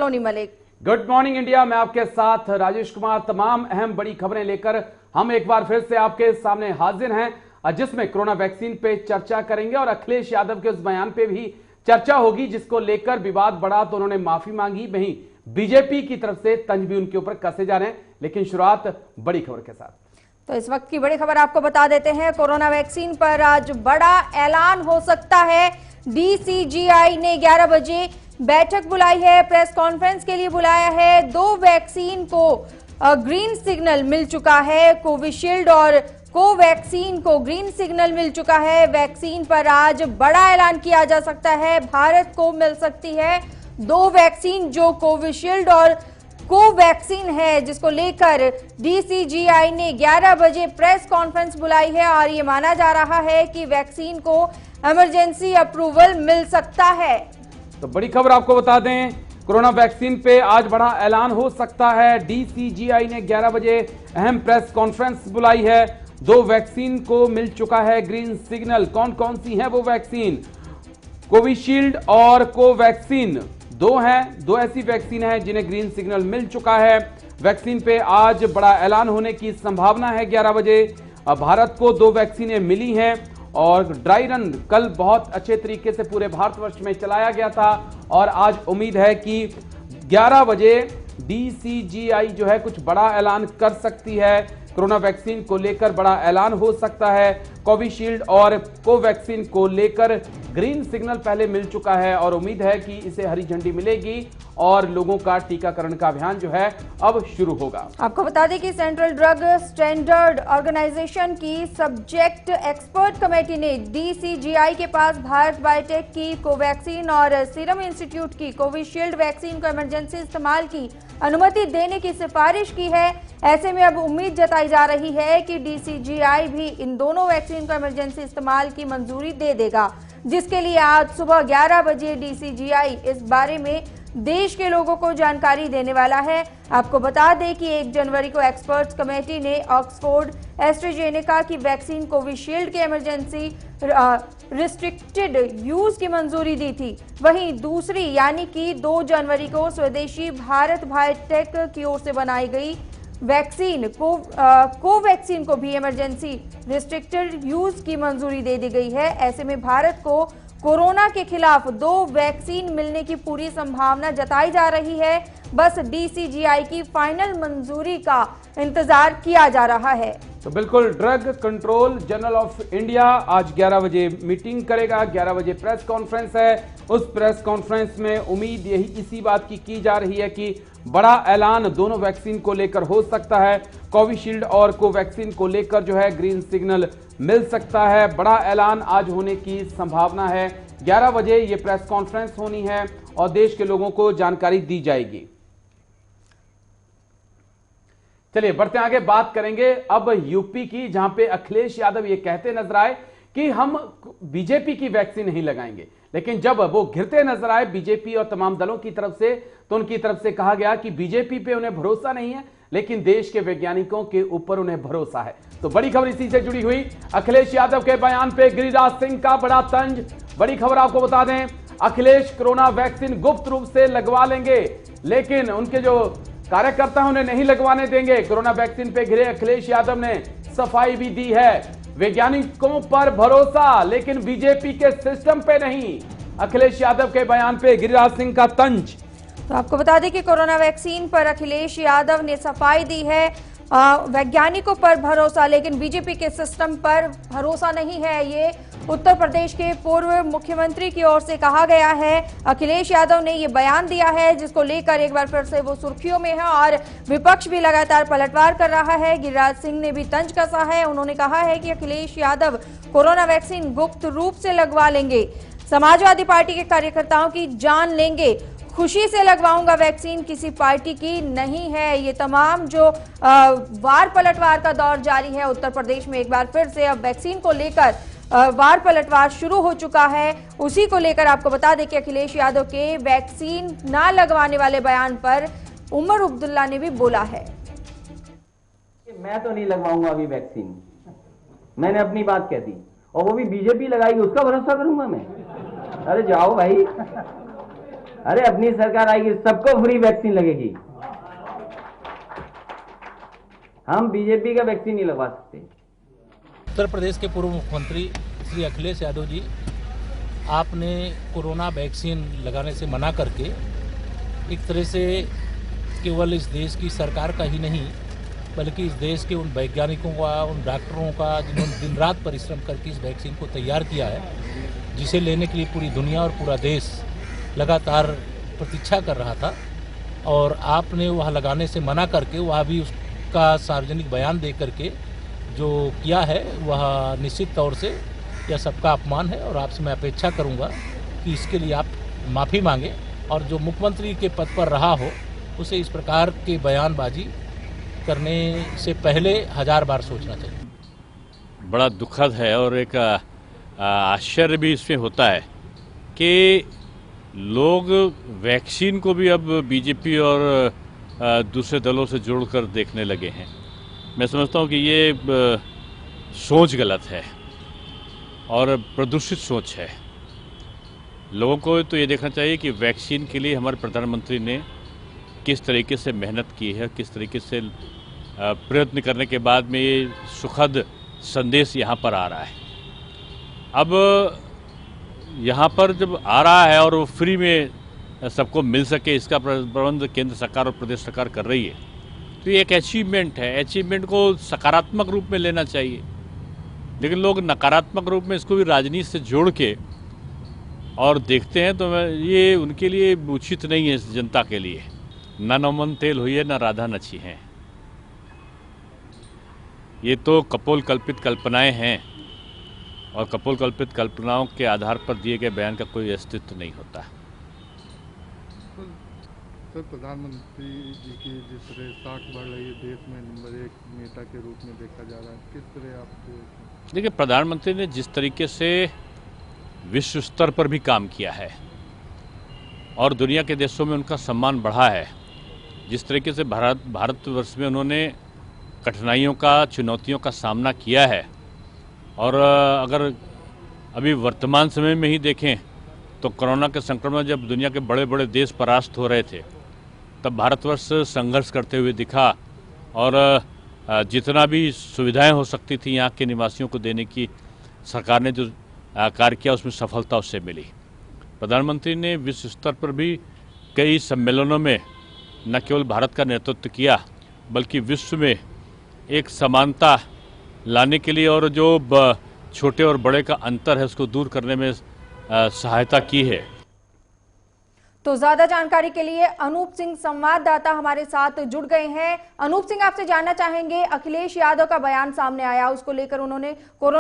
Malik. Good morning India, मैं आपके साथ राजेश कुमार। तमाम अहम बड़ी खबरें लेकर हम एक बार फिर से आपके सामने हाजिर हैं, जिसमें कोरोना वैक्सीन पे चर्चा करेंगे और अखिलेश यादव के उस बयान पे भी चर्चा होगी जिसको लेकर विवाद बढ़ा तो उन्होंने माफी मांगी। वहीं बीजेपी की तरफ से तंज भी उनके ऊपर कसे जा रहे हैं। लेकिन शुरुआत बड़ी खबर के साथ। तो इस वक्त की बड़ी खबर आपको बता देते हैं, कोरोना वैक्सीन पर आज बड़ा ऐलान हो सकता है। डीसीजीआई ने 11 बजे बैठक बुलाई है, प्रेस कॉन्फ्रेंस के लिए बुलाया है। 2 वैक्सीन को ग्रीन सिग्नल मिल चुका है, कोविशील्ड और कोवैक्सीन को ग्रीन सिग्नल मिल चुका है। वैक्सीन पर आज बड़ा ऐलान किया जा सकता है। भारत को मिल सकती है 2 वैक्सीन, जो कोविशील्ड और कोवैक्सीन है, जिसको लेकर डीसीजीआई ने 11 बजे प्रेस कॉन्फ्रेंस बुलाई है और ये माना जा रहा है कि वैक्सीन को इमरजेंसी अप्रूवल मिल सकता है। तो बड़ी खबर आपको बता दें, कोरोना वैक्सीन पे आज बड़ा ऐलान हो सकता है। डीसीजीआई ने 11 बजे अहम प्रेस कॉन्फ्रेंस बुलाई है। 2 वैक्सीन को मिल चुका है ग्रीन सिग्नल। कौन कौन सी है वो वैक्सीन? कोविशील्ड और कोवैक्सीन 2 हैं। 2 ऐसी वैक्सीन है जिन्हें ग्रीन सिग्नल मिल चुका है। वैक्सीन पे आज बड़ा ऐलान होने की संभावना है 11 बजे। भारत को 2 वैक्सीनें मिली हैं और ड्राई रन कल बहुत अच्छे तरीके से पूरे भारतवर्ष में चलाया गया था और आज उम्मीद है कि 11 बजे डीसीजीआई जो है कुछ बड़ा ऐलान कर सकती है। कोरोना वैक्सीन को लेकर बड़ा ऐलान हो सकता है। कोविशील्ड और कोवैक्सीन को लेकर ग्रीन सिग्नल पहले मिल चुका है और उम्मीद है कि इसे हरी झंडी मिलेगी और लोगों का टीकाकरण का अभियान जो है अब शुरू होगा। आपको बता दें कि सेंट्रल ड्रग स्टैंडर्ड ऑर्गेनाइजेशन की सब्जेक्ट एक्सपर्ट कमेटी ने डीसीजीआई के पास भारत बायोटेक की कोवैक्सीन और सीरम इंस्टीट्यूट की कोविशील्ड वैक्सीन को इमरजेंसी इस्तेमाल की अनुमति देने की सिफारिश की है। ऐसे में अब उम्मीद जताई जा रही है कि डीसीजीआई भी इन दोनों वैक्सीन को इमरजेंसी इस्तेमाल की मंजूरी दे देगा, जिसके लिए आज सुबह 11 बजे डीसीजीआई इस बारे में देश के लोगों को जानकारी देने वाला है। आपको बता दें कि 1 जनवरी को एक्सपर्ट्स कमेटी ने ऑक्सफोर्ड एस्ट्राजेनेका की वैक्सीन कोविशील्ड के इमरजेंसी रिस्ट्रिक्टेड यूज की मंजूरी दी थी। वहीं दूसरी यानी कि 2 जनवरी को स्वदेशी भारत बायोटेक की ओर से बनाई गई वैक्सीन कोवैक्सीन को भी इमरजेंसी रिस्ट्रिक्टेड यूज की मंजूरी दे दी गई है। ऐसे में भारत को कोरोना के खिलाफ 2 वैक्सीन मिलने की पूरी संभावना जताई जा रही है। बस डीसीजीआई की फाइनल मंजूरी का इंतजार किया जा रहा है। तो बिल्कुल, drug control general of India आज 11 बजे मीटिंग करेगा। 11 बजे प्रेस कॉन्फ्रेंस है। उस प्रेस कॉन्फ्रेंस में उम्मीद इसी बात की जा रही है कि बड़ा ऐलान दोनों वैक्सीन को लेकर हो सकता है। कोविशील्ड और कोवैक्सीन को लेकर जो है ग्रीन सिग्नल मिल सकता है। बड़ा ऐलान आज होने की संभावना है। 11 बजे ये प्रेस कॉन्फ्रेंस होनी है और देश के लोगों को जानकारी दी जाएगी। चलिए बढ़ते आगे, बात करेंगे अब यूपी की, जहां पे अखिलेश यादव ये कहते नजर आए कि हम बीजेपी की वैक्सीन नहीं लगाएंगे। लेकिन जब वो घिरते नजर आए बीजेपी और तमाम दलों की तरफ से, तो उनकी तरफ से कहा गया कि बीजेपी पे उन्हें भरोसा नहीं है, लेकिन देश के वैज्ञानिकों के ऊपर उन्हें भरोसा है। तो बड़ी खबर इसी से जुड़ी हुई, अखिलेश यादव के बयान पे गिरिराज सिंह का बड़ा तंज। बड़ी खबर आपको बता दें, अखिलेश कोरोना वैक्सीन गुप्त रूप से लगवा लेंगे, लेकिन उनके जो कार्यकर्ता उन्हें नहीं लगवाने देंगे। कोरोना वैक्सीन पे घिरे अखिलेश यादव ने सफाई भी दी है। वैज्ञानिकों पर भरोसा, लेकिन बीजेपी के सिस्टम पे नहीं। अखिलेश यादव के बयान पे गिरिराज सिंह का तंज। तो आपको बता दें कि कोरोना वैक्सीन पर अखिलेश यादव ने सफाई दी है। वैज्ञानिकों पर भरोसा, लेकिन बीजेपी के सिस्टम पर भरोसा नहीं है। ये उत्तर प्रदेश के पूर्व मुख्यमंत्री की ओर से कहा गया है। अखिलेश यादव ने ये बयान दिया है, जिसको लेकर एक बार फिर से वो सुर्खियों में है और विपक्ष भी लगातार पलटवार कर रहा है। गिरिराज सिंह ने भी तंज कसा है। उन्होंने कहा है कि अखिलेश यादव कोरोना वैक्सीन गुप्त रूप से लगवा लेंगे, समाजवादी पार्टी के कार्यकर्ताओं की जान लेंगे, खुशी से लगवाऊंगा वैक्सीन, किसी पार्टी की नहीं है। ये तमाम जो वार पलटवार का दौर जारी है उत्तर प्रदेश में, एक बार फिर से अब वैक्सीन को लेकर वार पलटवार शुरू हो चुका है। उसी को लेकर आपको बता दें कि अखिलेश यादव के वैक्सीन ना लगवाने वाले बयान पर उमर अब्दुल्ला ने भी बोला है। मैं तो नहीं लगवाऊंगा अभी वैक्सीन, मैंने अपनी बात कह दी, और वो भी बीजेपी लगाएगी उसका भरोसा करूंगा मैं? अरे जाओ भाई, अरे अपनी सरकार आएगी सबको फ्री वैक्सीन लगेगी। हम बीजेपी का वैक्सीन नहीं लगवा सकते। उत्तर प्रदेश के पूर्व मुख्यमंत्री श्री अखिलेश यादव जी, आपने कोरोना वैक्सीन लगाने से मना करके एक तरह से केवल इस देश की सरकार का ही नहीं बल्कि इस देश के उन वैज्ञानिकों का, उन डॉक्टरों का जिन्होंने दिन रात परिश्रम करके इस वैक्सीन को तैयार किया है, जिसे लेने के लिए पूरी दुनिया और पूरा देश लगातार प्रतीक्षा कर रहा था, और आपने वह लगाने से मना करके वह भी उसका सार्वजनिक बयान दे करके जो किया है वह निश्चित तौर से यह सबका अपमान है। और आपसे मैं अपेक्षा करूंगा कि इसके लिए आप माफ़ी मांगें और जो मुख्यमंत्री के पद पर रहा हो उसे इस प्रकार के बयानबाजी करने से पहले 1000 बार सोचना चाहिए। बड़ा दुखद है और एक आश्चर्य भी इसमें होता है कि लोग वैक्सीन को भी अब बीजेपी और दूसरे दलों से जोड़कर देखने लगे हैं। मैं समझता हूं कि ये सोच गलत है और प्रदूषित सोच है। लोगों को तो ये देखना चाहिए कि वैक्सीन के लिए हमारे प्रधानमंत्री ने किस तरीके से मेहनत की है, किस तरीके से प्रयत्न करने के बाद में ये सुखद संदेश यहाँ पर आ रहा है। अब यहाँ पर जब आ रहा है और वो फ्री में सबको मिल सके, इसका प्रबंध केंद्र सरकार और प्रदेश सरकार कर रही है, तो ये एक अचीवमेंट है। अचीवमेंट को सकारात्मक रूप में लेना चाहिए, लेकिन लोग नकारात्मक रूप में इसको भी राजनीति से जोड़ के और देखते हैं, तो ये उनके लिए उचित नहीं है। इस जनता के लिए ना नमन तेल हुई है, ना राधा नची हैं। ये तो कपोल कल्पित कल्पनाएं हैं और कपोल कल्पित कल्पनाओं के आधार पर दिए गए बयान का कोई अस्तित्व नहीं होता। सर, प्रधानमंत्री जी की जिस तरह साख बढ़ रही है, देश में नंबर 1 नेता के रूप में देखा जा रहा है, किस तरह आप देखिए, प्रधानमंत्री ने जिस तरीके से विश्व स्तर पर भी काम किया है और दुनिया के देशों में उनका सम्मान बढ़ा है, जिस तरीके से भारतवर्ष में उन्होंने कठिनाइयों का, चुनौतियों का सामना किया है, और अगर अभी वर्तमान समय में ही देखें तो कोरोना के संक्रमण जब दुनिया के बड़े बड़े देश परास्त हो रहे थे, तब भारतवर्ष संघर्ष करते हुए दिखा और जितना भी सुविधाएं हो सकती थी यहाँ के निवासियों को देने की सरकार ने जो कार्य किया उसमें सफलता उससे मिली। प्रधानमंत्री ने विश्व स्तर पर भी कई सम्मेलनों में न केवल भारत का नेतृत्व किया बल्कि विश्व में एक समानता लाने के लिए और जो छोटे और बड़े का अंतर है उसको दूर करने में सहायता की है। तो ज्यादा जानकारी के लिए अनूप सिंह संवाददाता हमारे साथ जुड़ गए हैं। अनूप सिंह, आपसे जानना चाहेंगे, अखिलेश यादव का बयान सामने आया, उसको लेकर उन्होंने कोरोना